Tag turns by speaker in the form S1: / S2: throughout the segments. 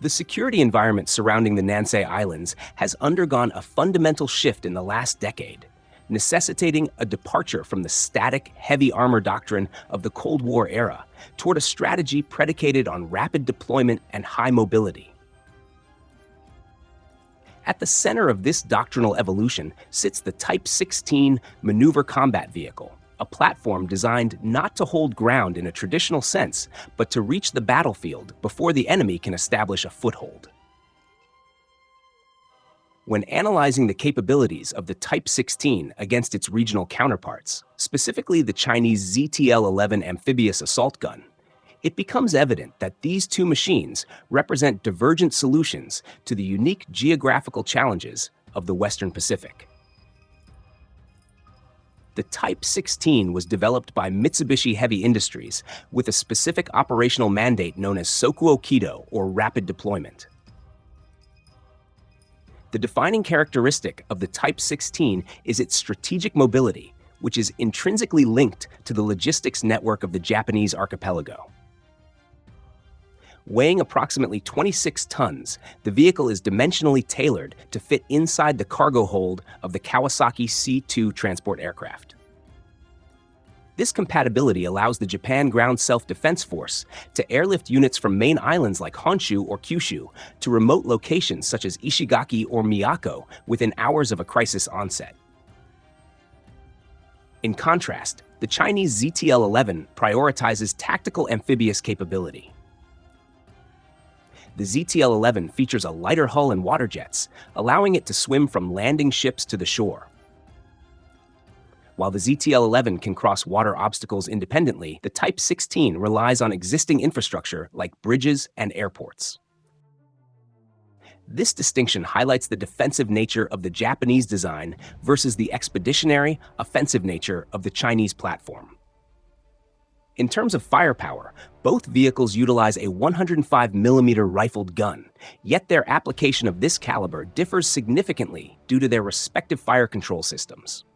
S1: The security environment surrounding the Nansei Islands has undergone a fundamental shift in the last decade, necessitating a departure from the static, heavy armor doctrine of the Cold War era toward a strategy predicated on rapid deployment and high mobility. At the center of this doctrinal evolution sits the Type 16 Maneuver Combat Vehicle, a platform designed not to hold ground in a traditional sense, but to reach the battlefield before the enemy can establish a foothold. When analyzing the capabilities of the Type 16 against its regional counterparts, specifically the Chinese ZTL-11 amphibious assault gun, it becomes evident that these two machines represent divergent solutions to the unique geographical challenges of the Western Pacific. The Type 16 was developed by Mitsubishi Heavy Industries with a specific operational mandate known as Sokuo Kido, or rapid deployment. The defining characteristic of the Type 16 is its strategic mobility, which is intrinsically linked to the logistics network of the Japanese archipelago. Weighing approximately 26 tons, the vehicle is dimensionally tailored to fit inside the cargo hold of the Kawasaki C-2 transport aircraft. This compatibility allows the Japan Ground Self-Defense Force to airlift units from main islands like Honshu or Kyushu to remote locations such as Ishigaki or Miyako within hours of a crisis onset. In contrast, the Chinese ZTL-11 prioritizes tactical amphibious capability. The ZTL-11 features a lighter hull and water jets, allowing it to swim from landing ships to the shore. While the ZTL-11 can cross water obstacles independently, the Type 16 relies on existing infrastructure like bridges and airports. This distinction highlights the defensive nature of the Japanese design versus the expeditionary, offensive nature of the Chinese platform. In terms of firepower, both vehicles utilize a 105mm rifled gun, yet their application of this caliber differs significantly due to their respective fire control systems.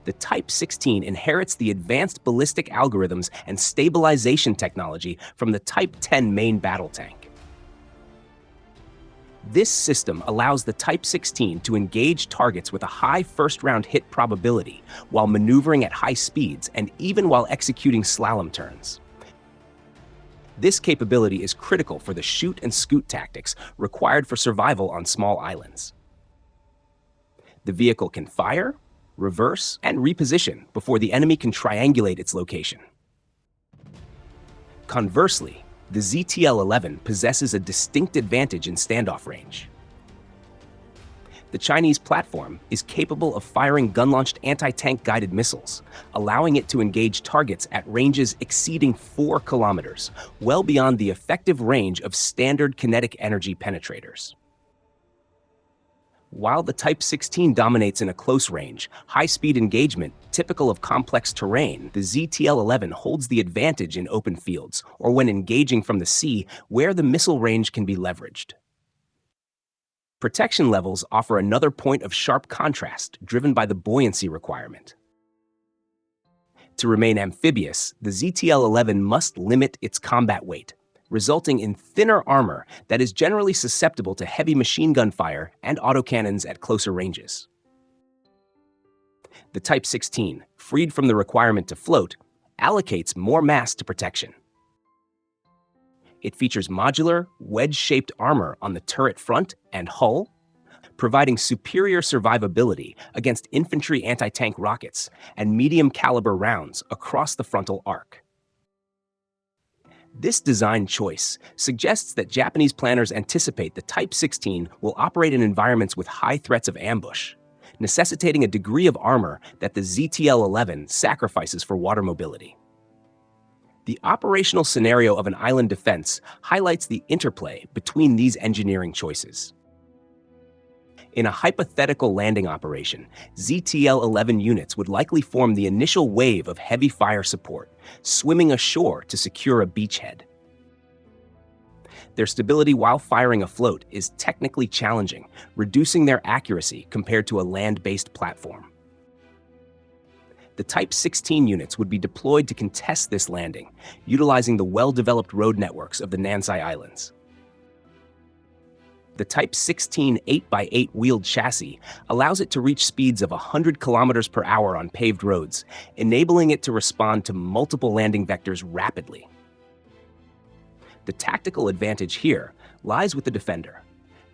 S1: The Type 16 inherits the advanced ballistic algorithms and stabilization technology from the Type 10 main battle tank. This system allows the Type 16 to engage targets with a high first-round hit probability while maneuvering at high speeds and even while executing slalom turns. This capability is critical for the shoot and scoot tactics required for survival on small islands. The vehicle can fire, reverse, and reposition before the enemy can triangulate its location. Conversely, the ZTL-11 possesses a distinct advantage in standoff range. The Chinese platform is capable of firing gun-launched anti-tank guided missiles, allowing it to engage targets at ranges exceeding 4 kilometers, well beyond the effective range of standard kinetic energy penetrators. While the Type 16 dominates in a close range, high-speed engagement typical of complex terrain, the ZTL-11 holds the advantage in open fields, or when engaging from the sea, where the missile range can be leveraged. Protection levels offer another point of sharp contrast, driven by the buoyancy requirement. To remain amphibious, the ZTL-11 must limit its combat weight, resulting in thinner armor that is generally susceptible to heavy machine gun fire and autocannons at closer ranges. The Type 16, freed from the requirement to float, allocates more mass to protection. It features modular, wedge-shaped armor on the turret front and hull, providing superior survivability against infantry anti-tank rockets and medium-caliber rounds across the frontal arc. This design choice suggests that Japanese planners anticipate the Type 16 will operate in environments with high threats of ambush, necessitating a degree of armor that the ZTL-11 sacrifices for water mobility. The operational scenario of an island defense highlights the interplay between these engineering choices. In a hypothetical landing operation, ZTL-11 units would likely form the initial wave of heavy fire support, swimming ashore to secure a beachhead. Their stability while firing afloat is technically challenging, reducing their accuracy compared to a land-based platform. the Type 16 units would be deployed to contest this landing, utilizing the well-developed road networks of the Nansei Islands. The Type 16 8x8 wheeled chassis allows it to reach speeds of 100 kilometers per hour on paved roads, enabling it to respond to multiple landing vectors rapidly. The tactical advantage here lies with the Defender.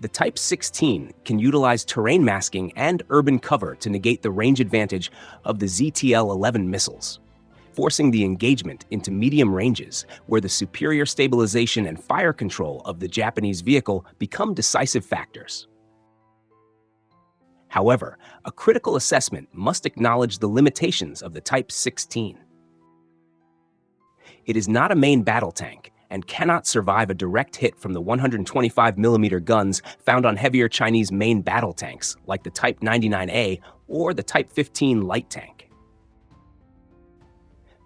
S1: The Type 16 can utilize terrain masking and urban cover to negate the range advantage of the ZTL-11 missiles, forcing the engagement into medium ranges where the superior stabilization and fire control of the Japanese vehicle become decisive factors. However, a critical assessment must acknowledge the limitations of the Type 16. It is not a main battle tank and cannot survive a direct hit from the 125mm guns found on heavier Chinese main battle tanks like the Type 99A or the Type 15 light tank.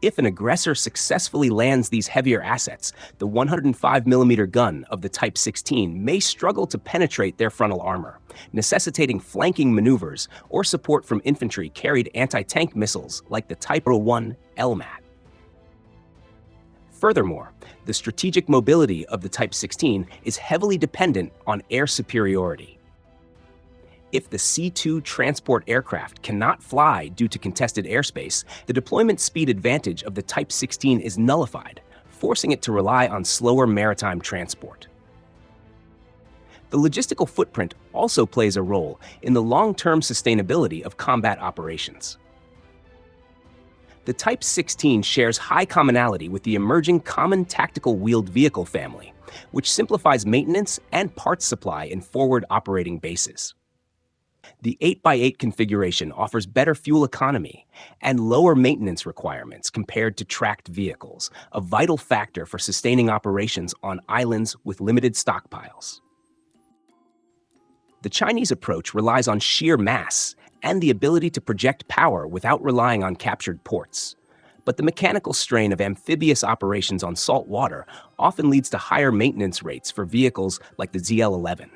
S1: If an aggressor successfully lands these heavier assets, the 105mm gun of the Type 16 may struggle to penetrate their frontal armor, necessitating flanking maneuvers or support from infantry-carried anti-tank missiles like the Type 01 LMAT. Furthermore, the strategic mobility of the Type 16 is heavily dependent on air superiority. If the C-2 transport aircraft cannot fly due to contested airspace, the deployment speed advantage of the Type 16 is nullified, forcing it to rely on slower maritime transport. The logistical footprint also plays a role in the long-term sustainability of combat operations. The Type 16 shares high commonality with the emerging Common Tactical Wheeled Vehicle family, which simplifies maintenance and parts supply in forward operating bases. The 8x8 configuration offers better fuel economy and lower maintenance requirements compared to tracked vehicles, a vital factor for sustaining operations on islands with limited stockpiles. The Chinese approach relies on sheer mass and the ability to project power without relying on captured ports. But the mechanical strain of amphibious operations on salt water often leads to higher maintenance rates for vehicles like the ZL-11.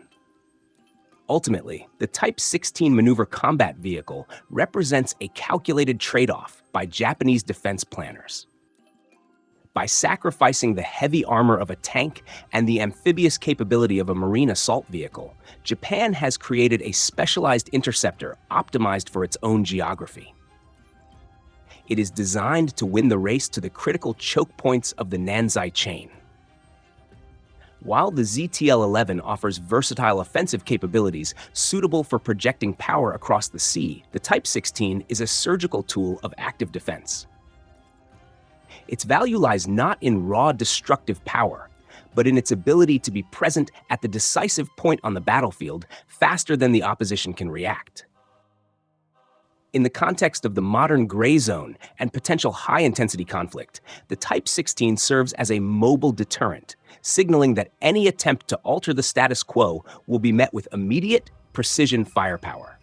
S1: Ultimately, the Type 16 maneuver combat vehicle represents a calculated trade-off by Japanese defense planners. By sacrificing the heavy armor of a tank and the amphibious capability of a marine assault vehicle, Japan has created a specialized interceptor optimized for its own geography. It is designed to win the race to the critical choke points of the Nansei chain. While the ZTL-11 offers versatile offensive capabilities suitable for projecting power across the sea, the Type 16 is a surgical tool of active defense. Its value lies not in raw destructive power, but in its ability to be present at the decisive point on the battlefield faster than the opposition can react. In the context of the modern gray zone and potential high-intensity conflict, the Type 16 serves as a mobile deterrent, signaling that any attempt to alter the status quo will be met with immediate, precision firepower.